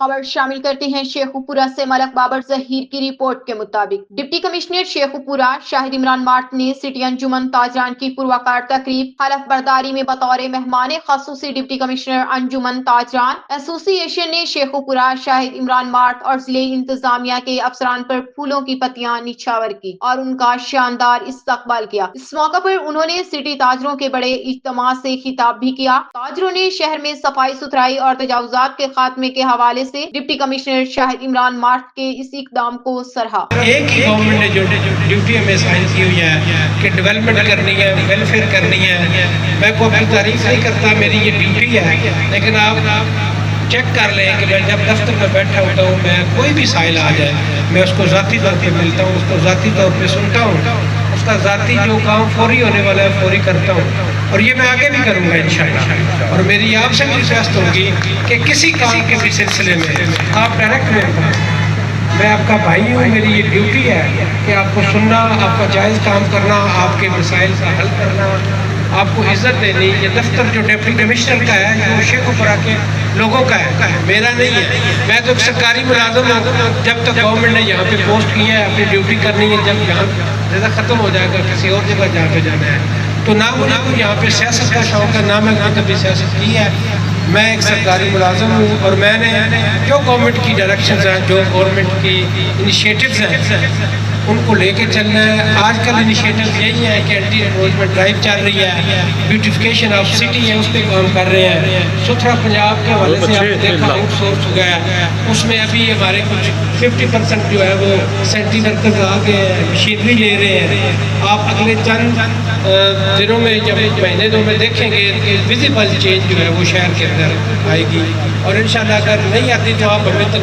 खबर शामिल करते हैं शेखुपुरा से। मलक बाबर जहीर की रिपोर्ट के मुताबिक deputy commissioner Sheikhupura Shahid Imran mart ने सिटी अंजुमन ताजरान की पुरवकार तकरीब हलफ बर्दारी में बतौर मेहमान खसूसी डिप्टी कमिश्नर अंजुमन ताजरान एसोसिएशन ने शेखुपुरा शाहिद इमरान मार्ट और जिले इंतजामिया के अफसरान पर फूलों की पत्तियां निछावर की और उनका शानदार इस्तकबाल किया। इस मौका पर उन्होंने सिटी ताजरों के बड़े इज्तिमा से खिताब भी किया। ताजरों ने शहर में सफाई सुथराई और तजावुजात के खात्मे के हवाले से deputy commissioner Shahid Imran mart के इस इकदाम को सराहा। एक ही गवर्नमेंट ने जो ड्यूटी हमें साइन की हुई है कि डेवलपमेंट करनी है, वेलफेयर करनी है, मैं कोई तारीफ नहीं करता, मेरी ये ड्यूटी है। लेकिन आप चेक कर लें कि मैं जब दफ्तर में बैठा होता हूँ, मैं कोई भी साइल आ जाए, मैं उसको ज़ाती तौर पे मिलता हूँ, उसको ज़ाती तौर पे सुनता हूँ, उसका ज़ाती जो काम फौरी होने वाला है फौरी करता हूँ, और ये मैं आगे भी करूँगा इंशाअल्लाह। और मेरी आपसे भी रिक्वेस्ट होगी कि किसी काम के भी सिलसिले में आप डायरेक्ट मेरे पास, मैं आपका भाई हूँ, मेरी ये ड्यूटी है कि आपको सुनना, आपका जायज़ काम करना, आपके मसाइल का हल करना, आपको इज्जत देनी। ये दफ्तर जो डिप्टी कमिश्नर का है, जो शेखुपुरा के लोगों का है, मेरा नहीं है। मैं तो एक सरकारी मुलाजिम हूँ। जब तक गवर्नमेंट ने यहाँ पे पोस्ट किया है, अपनी ड्यूटी करनी है, जब यहाँ जैसा ख़त्म हो जाएगा किसी और जगह जाके जाना है, तो ना मुझे कोई यहाँ पे सियासत का शौक है, ना मैंने कभी सियासत की है। मैं एक सरकारी मुलाजिम हूँ और मैंने जो गवर्नमेंट की डायरेक्शंस हैं, जो गवर्नमेंट की इनिशिएटिव्स हैं, उनको लेके चलना है। आजकल इनिशिएटिव यही है कि एंटी एनरोचमेंट ड्राइव चल रही है, ब्यूटिफिकेशन ऑफ सिटी है, उस पर काम कर रहे हैं। सुथरा पंजाब के हवाले से आपने देखा आउटसोर्स हो गया है, उसमें अभी हमारे कुछ 50% जो है वो सेंट्री वर्कर्स आ गए हैं, मशीनरी ले रहे हैं। आप अगले चंद दिनों में, जब महीने दो में देखेंगे कि विजिबल चेंज जो है वो शहर के अंदर आएगी, और इंशाल्लाह अगर नहीं आती तो आप हमें